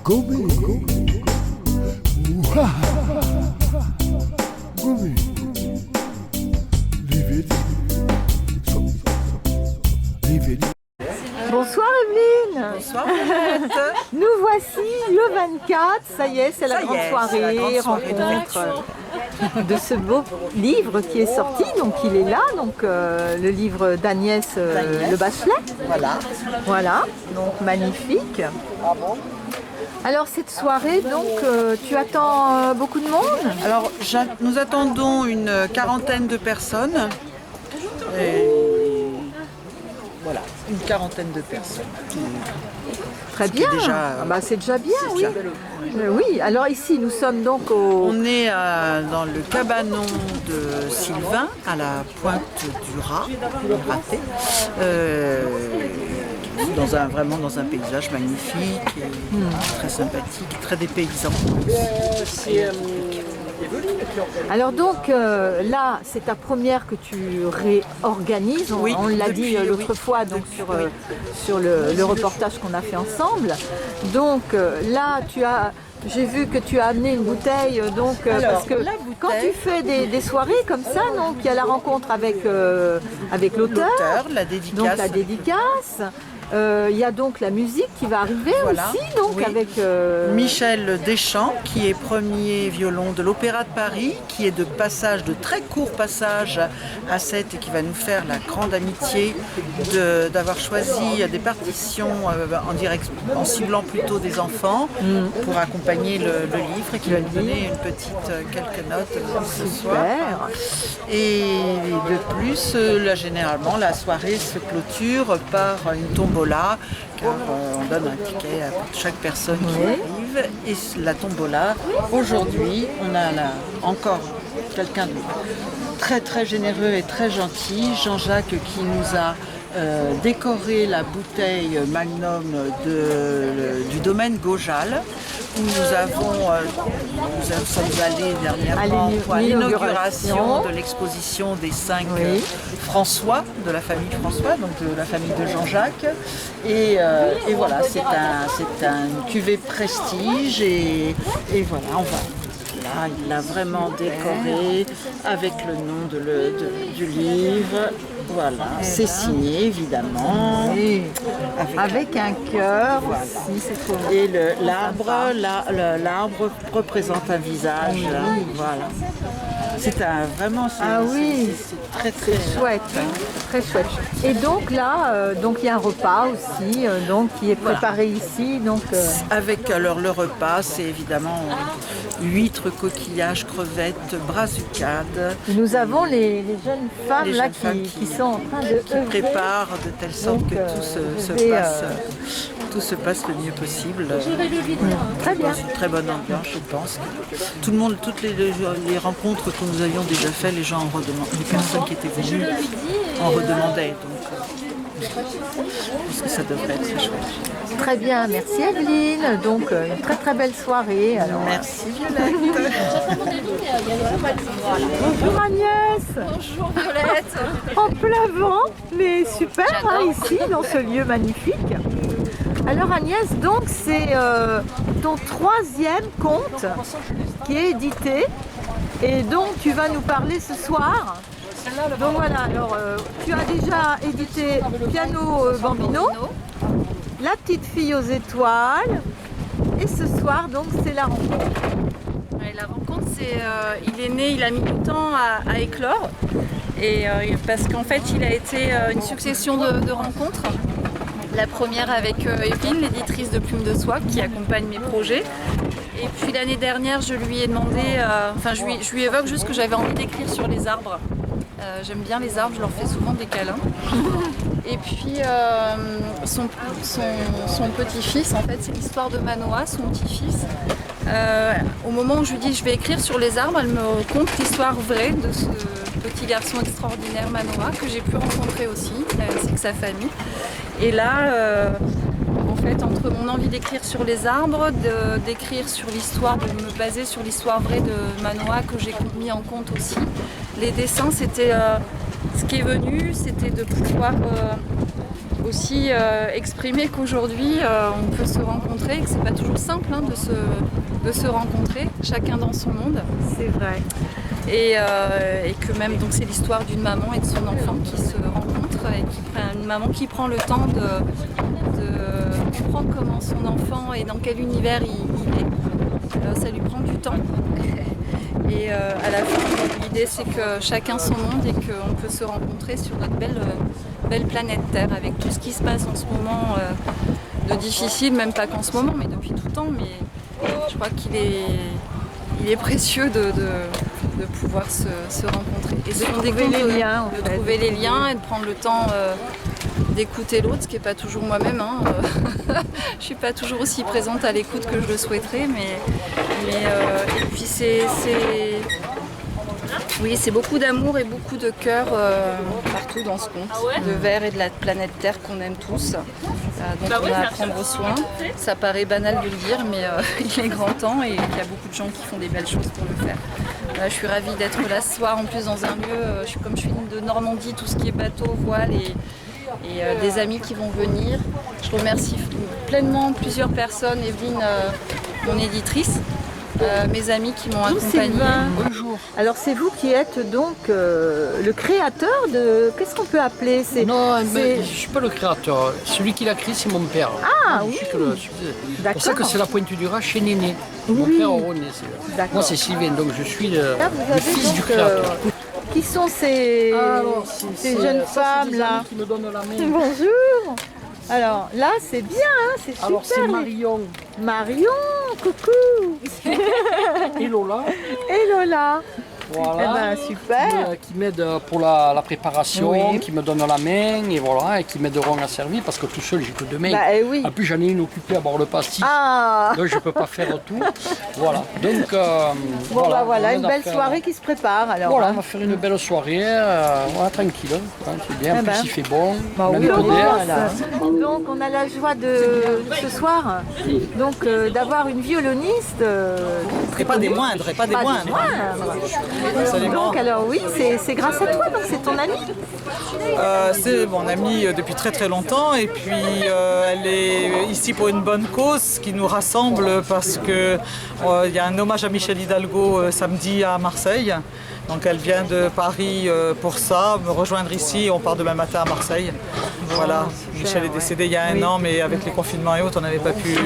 Gobi. Ouah. Gobi. Lividi. Lividi. Bonsoir Evelyne. Bonsoir. Nous voici le 24, ça y est, c'est la grande soirée, rencontre de ce beau livre qui est sorti, donc il est là, donc le livre d'Agnès Le Bachelet. Voilà, donc magnifique. Alors cette soirée, donc tu attends beaucoup de monde? Alors nous attendons une quarantaine de personnes. Et voilà, une quarantaine de personnes. Très bien, c'est déjà bien, oui. Oui, alors ici nous sommes donc au... On est dans le cabanon de Sylvain, à la pointe du Raté, vraiment dans un paysage magnifique, et très sympathique, très dépaysant. Alors donc là, c'est ta première que tu réorganises, on l'a dit l'autre fois donc sur le reportage qu'on a fait ensemble. Donc là, j'ai vu que tu as amené une bouteille, donc parce que quand tu fais des soirées comme ça, donc il y a la rencontre avec l'auteur, la dédicace. Donc la dédicace. Il y a donc la musique qui va arriver aussi, donc avec Michel Deschamps, qui est premier violon de l'Opéra de Paris, qui est de très court passage à Sète et qui va nous faire la grande amitié d'avoir choisi des partitions en ciblant plutôt des enfants pour accompagner le livre et qui va nous donner quelques notes ce soir. Et de plus, généralement, la soirée se clôture par une tombola, car on donne un ticket à chaque personne qui arrive. Et la tombola, aujourd'hui, on a encore quelqu'un de très très généreux et très gentil, Jean-Jacques, qui nous a décoré la bouteille Magnum du domaine Gaujal, où nous sommes allés dernièrement à l'inauguration de l'exposition des 5 François, de la famille François, donc de la famille de Jean-Jacques. Et voilà, c'est une cuvée prestige et voilà, là, il l'a vraiment décoré avec le nom du livre. Voilà, c'est signé évidemment. Avec un cœur aussi, c'est trop beau. Et l'arbre représente un visage. Voilà. C'est vraiment c'est très chouette, très chouette. Et donc là, il y a un repas aussi, qui est préparé ici. Avec le repas, c'est évidemment huîtres, coquillages, crevettes, brassicades. Nous avons les jeunes femmes qui sont en train de préparent de telle sorte que tout se passe le mieux possible. Très bien. Dans une très bonne ambiance, je pense. Tout le monde, toutes les rencontres que nous avions déjà fait, les gens en redemandaient, les personnes qui étaient venues en redemandaient. Donc, je pense que ça devrait être très chouette. Très bien, merci Evelyne. Donc une très très belle soirée. Alors, merci Violette. Bonjour Agnès. Bonjour Violette. En plein vent, mais super ici dans ce lieu magnifique. Alors Agnès, donc c'est ton 3e conte qui est édité et dont tu vas nous parler ce soir. Donc voilà, alors tu as déjà édité Piano Bambino, La petite fille aux étoiles et ce soir donc c'est la rencontre. Ouais, la rencontre, il est né, il a mis du temps à éclore et parce qu'en fait il a été une succession de rencontres. La première avec Evelyne, l'éditrice de Plume de Soie qui accompagne mes projets. Et puis l'année dernière, je lui ai demandé, je lui évoque juste que j'avais envie d'écrire sur les arbres. J'aime bien les arbres, je leur fais souvent des câlins. Et puis son petit-fils, en fait, c'est l'histoire de Manoa, son petit-fils. Au moment où je lui dis je vais écrire sur les arbres, elle me conte l'histoire vraie de ce petit garçon extraordinaire Manoa que j'ai pu rencontrer aussi, ainsi que sa famille. Et là, en fait, entre mon envie d'écrire sur les arbres, d'écrire sur l'histoire, de me baser sur l'histoire vraie de Manoa que j'ai mis en compte aussi, les dessins, c'était ce qui est venu, c'était de pouvoir aussi exprimer qu'aujourd'hui on peut se rencontrer, que c'est pas toujours simple hein, de se rencontrer, chacun dans son monde. C'est vrai. Et que même donc c'est l'histoire d'une maman et de son enfant qui se rencontrent et une maman qui prend le temps de comprendre comment son enfant et dans quel univers il est. Ça lui prend du temps. Et à la fin, l'idée c'est que chacun son monde et qu'on peut se rencontrer sur notre belle planète Terre avec tout ce qui se passe en ce moment de difficile, même pas qu'en ce moment, mais depuis tout le temps. Mais je crois qu'il est précieux de pouvoir se rencontrer. Et de trouver les liens, de trouver les liens et de prendre le temps d'écouter l'autre, ce qui n'est pas toujours moi-même. Hein. Je ne suis pas toujours aussi présente à l'écoute que je le souhaiterais, et puis c'est beaucoup d'amour et beaucoup de cœur partout dans ce conte, de verre et de la planète Terre qu'on aime tous, dont on a à prendre soin. Ça paraît banal de le dire, mais il est grand temps et il y a beaucoup de gens qui font des belles choses pour le faire. Je suis ravie d'être là ce soir, en plus dans un lieu, comme je suis de Normandie, tout ce qui est bateau, voile et des amis qui vont venir. Je remercie pleinement plusieurs personnes, Evelyne, mon éditrice, mes amis qui m'ont accompagnée. Bonjour. Alors c'est vous qui êtes donc le créateur de... Qu'est-ce qu'on peut appeler? Non, mais je ne suis pas le créateur. Celui qui l'a créé, c'est mon père. Ah oui. C'est pour ça que c'est la Pointe du Raz chez Néné. Mon père René. Moi c'est Sylvain, donc je suis le fils du créateur. Qui sont ces jeunes femmes là qui me donnent la main. Bonjour. Alors là c'est bien, hein, c'est super. Alors c'est Marion. Marion, coucou. Et Lola. Et Lola. Voilà. Eh ben, super. Qui m'aident pour la préparation, oui. qui me donnent la main et voilà, et qui m'aideront à servir parce que tout seul j'ai que deux mains. Oui. En plus j'en ai une occupée à boire le pastis, donc je ne peux pas faire tout. Voilà. Donc voilà, une belle soirée qui se prépare alors. Voilà, on va faire une belle soirée, tranquille, hein, c'est bien. En plus il fait bon. Donc on a la joie ce soir d'avoir une violoniste. Et pas des moindres, Donc alors oui, c'est grâce à toi, donc c'est ton amie. C'est mon amie depuis très très longtemps et puis elle est ici pour une bonne cause qui nous rassemble parce que il y a un hommage à Michel Hidalgo samedi à Marseille. Donc elle vient de Paris pour ça, me rejoindre ici et on part demain matin à Marseille. Voilà, Michel est décédé il y a un an, mais avec les confinements et autres, on n'avait pas pu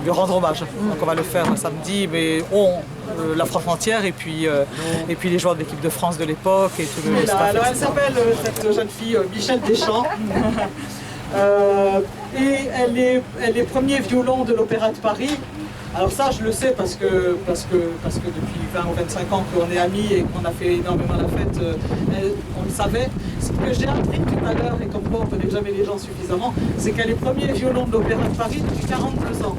lui rendre hommage. Donc on va le faire samedi, mais la France entière et puis les joueurs de l'équipe de France de l'époque et tout le staff. Alors elle s'appelle cette jeune fille Michel Deschamps. Et elle est premier violon de l'Opéra de Paris. Alors ça, je le sais parce que depuis 20 ou 25 ans qu'on est amis et qu'on a fait énormément la fête, on le savait. Ce que j'ai appris tout à l'heure, et comme quoi on ne connaît jamais les gens suffisamment, c'est qu'elle est premier violon de l'Opéra de Paris depuis 42 ans.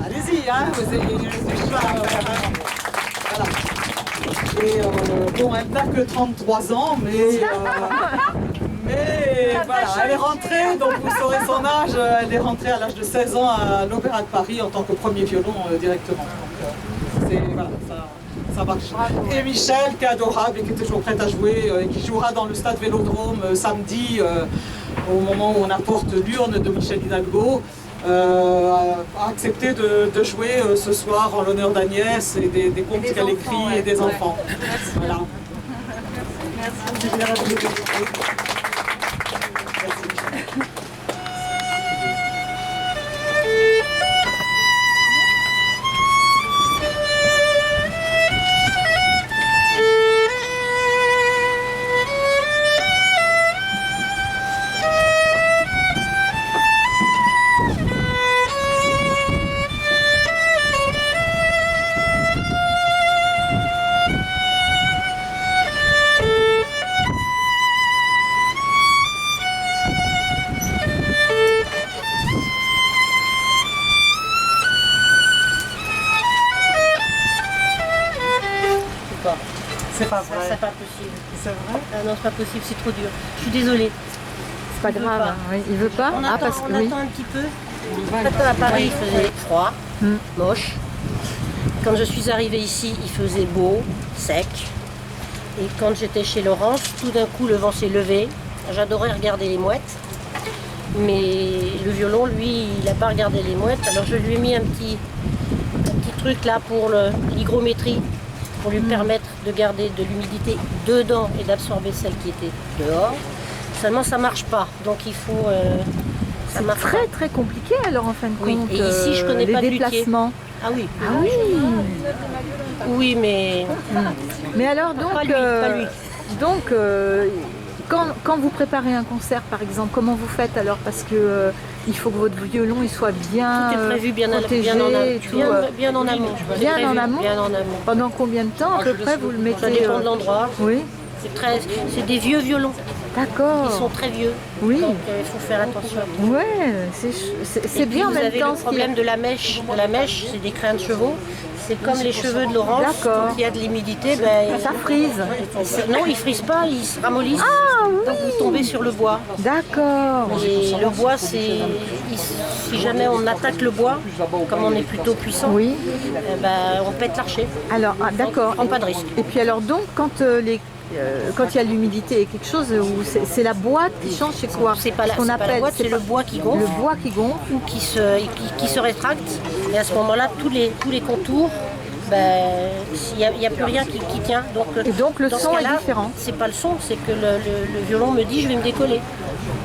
Allez-y, hein, voilà. Et elle n'a que 33 ans, mais voilà, elle est rentrée, donc vous saurez son âge, elle est rentrée à l'âge de 16 ans à l'Opéra de Paris en tant que premier violon directement. Donc voilà, ça marche. Bravo. Et Michel, qui est adorable et qui est toujours prête à jouer, et qui jouera dans le stade Vélodrome samedi, au moment où on apporte l'urne de Michel Hidalgo, a accepté de jouer ce soir en l'honneur d'Agnès et des contes qu'elle écrit et des enfants. Merci. Voilà. Merci. C'est pas vrai. C'est pas possible. C'est vrai? Ah non, c'est pas possible, c'est trop dur. Je suis désolée. C'est pas grave, hein. Oui, il veut pas. On attend, parce que on attend un petit peu. Quand à Paris, il faisait froid, moche. Quand je suis arrivée ici, il faisait beau, sec. Et quand j'étais chez Laurence, tout d'un coup, le vent s'est levé. J'adorais regarder les mouettes. Mais le violon, lui, il n'a pas regardé les mouettes. Alors je lui ai mis un petit truc là pour l'hygrométrie, pour lui permettre de garder de l'humidité dedans et d'absorber celle qui était dehors. Seulement ça marche pas, donc il faut... ça marche Très très compliqué alors en fin de Oui, compte. et ici, je connais les pas de luthier. déplacements. Ah oui. Ah oui. Oui, mais Mais alors donc, Pas lui, pas lui. donc quand vous préparez un concert par exemple, comment vous faites alors? Parce que il faut que votre violon il soit bien tout est prévu bien, protégé, bien en amont. et tout, Bien en amont. bien Prévu, en amont. Bien en amont. Pendant combien de temps à peu près vous le mettez? Ça dépend de l'endroit. Oui, C'est des vieux violons. d'accord. Ils sont très vieux. Oui. Donc il faut faire attention. Ouais, c'est bien en Vous même avez temps. le problème de la mèche. De la mèche, c'est des crins de chevaux. C'est comme les cheveux de Laurence. D'accord. Quand il y a de l'humidité, ben, Ça frise. non, ils frisent pas, ils se ramollissent. Ah oui. Donc vous tombez sur le bois. D'accord. Et le bois, si jamais on attaque le bois, comme on est plutôt puissant, Oui. ben, on pète l'archer. Alors, d'accord. Prends pas de risque. Et puis alors donc, quand il y a l'humidité et quelque chose, où c'est la boîte qui change, c'est quoi? C'est pas la, Ce qu'on c'est pas la appelle, boîte, c'est pas- le bois qui gonfle le bois qui gonfle. ou qui se rétracte. Et à ce moment-là, tous les contours, ben, il n'y a plus rien qui tient. Et donc, le dans ce son est cas-là, différent. C'est pas le son, c'est que le violon me dit je vais me décoller.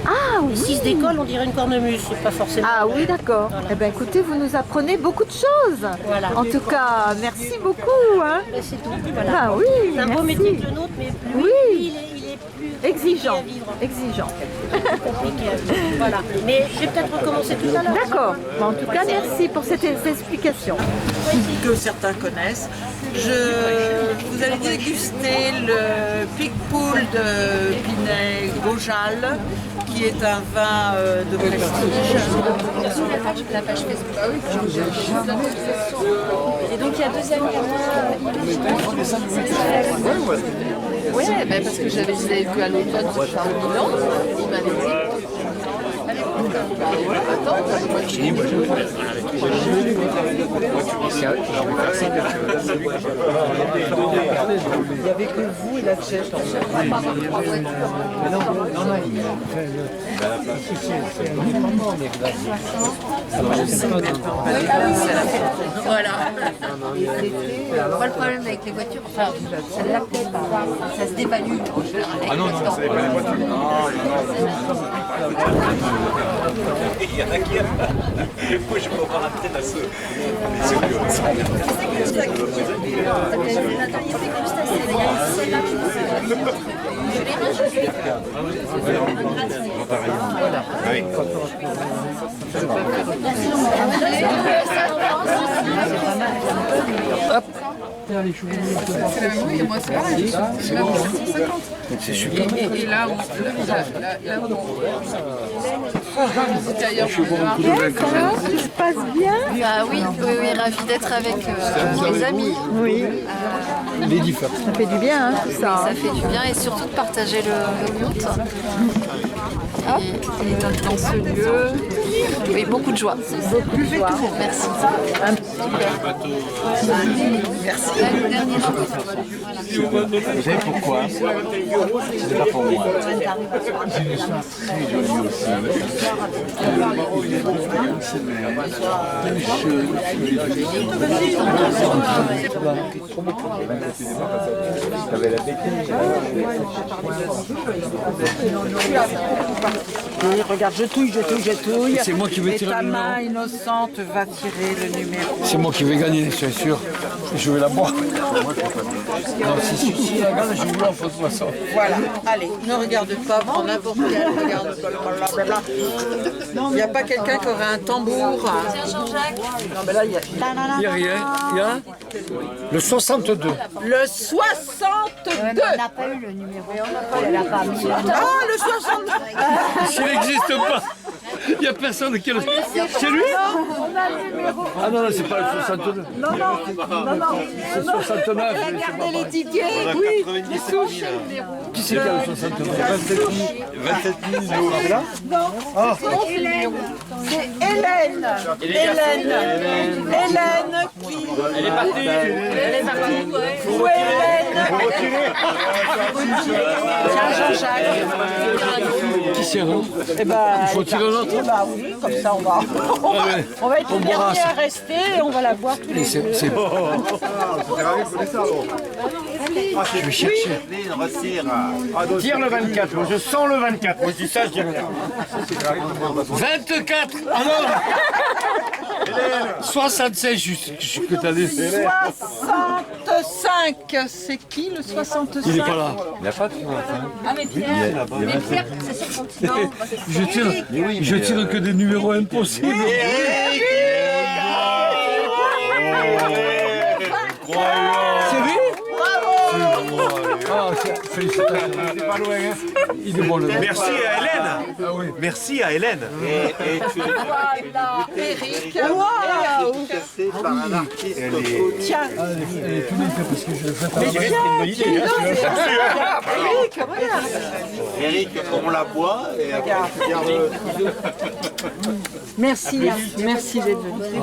Ah oui. Et s'il se décolle, on dirait une cornemuse, c'est pas forcément. Ah oui, d'accord. Voilà. Eh ben, écoutez, vous nous apprenez beaucoup de choses. Voilà. En tout cas, merci beaucoup. Hein. Ben, c'est tout. Voilà. Ah oui, C'est un beau merci. métier que le nôtre, mais lui, Oui. il est plus Exigeant. compliqué à vivre. Exigeant. Compliqué à vivre. Voilà. Mais je vais peut-être recommencer tout à l'heure. D'accord. Bon, en tout cas, merci pour cette explication. Que certains connaissent. Vous allez déguster le Picpoul de Pinet Gojal, qui est un vin de prestige. La page Facebook. Et donc il y a 2 amis à moi. Oui, parce que je les avais vus à l'automne pour faire le bilan. Ils m'avaient dit. Il n'y avait que vous et la chef. Voilà. Pas le problème avec les voitures, enfin, ça ne l'appelait pas. Ça se dévalue. Ah non, non, ça n'est pas les voitures. Il y en a qui aiment. Moi, je peux avoir la tête à ceux. C'est super. Et là, Tout se passe bien. Bah oui, ravi d'être avec mes amis. Oui. Les différents. Ça fait du bien, hein, tout ça. Ça fait du bien et surtout de partager le yacht. Et dans ce lieu, oui, beaucoup de joie. Beaucoup de joie. Merci. Vous savez pourquoi? C'est pas pour moi. Je suis joli aussi. Regarde, je touille. C'est moi qui vais Et tirer ta le numéro. main innocente va tirer le numéro. C'est moi qui vais gagner, c'est sûr. Je vais la boire. Non, si la gagne, je vais en photo de toute façon. Voilà, allez, ne regarde pas, prends n'importe quel, regarde blablabla. Il n'y a pas quelqu'un qui aurait un tambour. Non, mais là, il y a... Il n'y a rien. Il y a le 62. Le 62. on n'a pas eu le numéro. Elle n'a pas mis. Ah, le 62. S'il n'existe pas, il n'y a personne qui le... C'est lui? Ah non, non, c'est pas le 62. Non. C'est le 69. Regardez les tickets. Oui, les souches. Qui c'est qui a le 69? 27 000 euros. C'est là? C'est Hélène. Hélène qui... Elle est partie. Où est Hélène? Tiens, Jean-Jacques. Qui Christian. Eh ben, Il faut tirer l'autre. Eh ben oui, comme ça on va être On le boira dernier ça. à rester et on va la boire tous les deux. C'est bon. Je vais chercher. Tire le 24, moi je sens le 24, moi je dis ça, je dis rien. 24. Ah non. 65 juste. Que t'as dit. 65, c'est qui le 65? Il est pas là. Il n'y a pas de Je tire que des numéros impossibles. C'est lui? Ah, félicitations. C'est pas loin, hein. Il est bon le gars. Merci à Hélène. Merci à Hélène. Eric. Tiens. Elle est tout nickel parce que je le fais pas. Eric, on la boit et après tu gardes. Merci, merci d'être venu.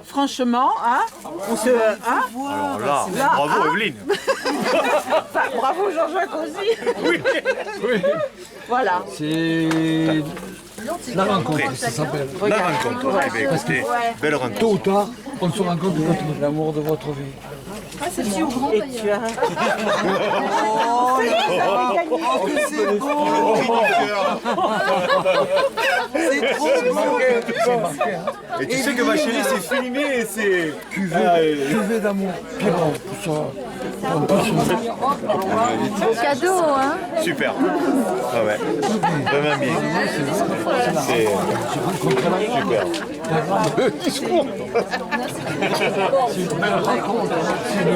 Franchement, hein, on se... Hein, Alors là, bravo Evelyne. bravo Jean-Jacques aussi. Oui. Voilà. C'est la rencontre, ça s'appelle. La rencontre. Eh bien, écoutez, belle rencontre. Tôt ou tard, on se rencontre quand on a l'amour de votre vie. Et tu as... Et tu sais que ma chérie c'est filmé et c'est... Cuvée d'amour. Puis bon, tout ça. Beau cadeau, hein. Super. Ah ouais. Vraiment bien. C'est super.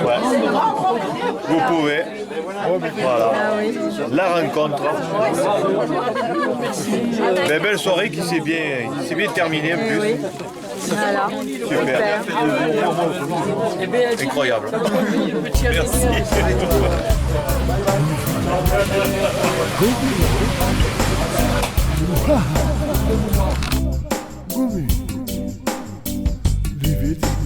Ouais. Vous pouvez. Voilà. La rencontre. La belle soirée qui s'est bien terminée en plus. Voilà. Super. Incroyable. Merci. Vivete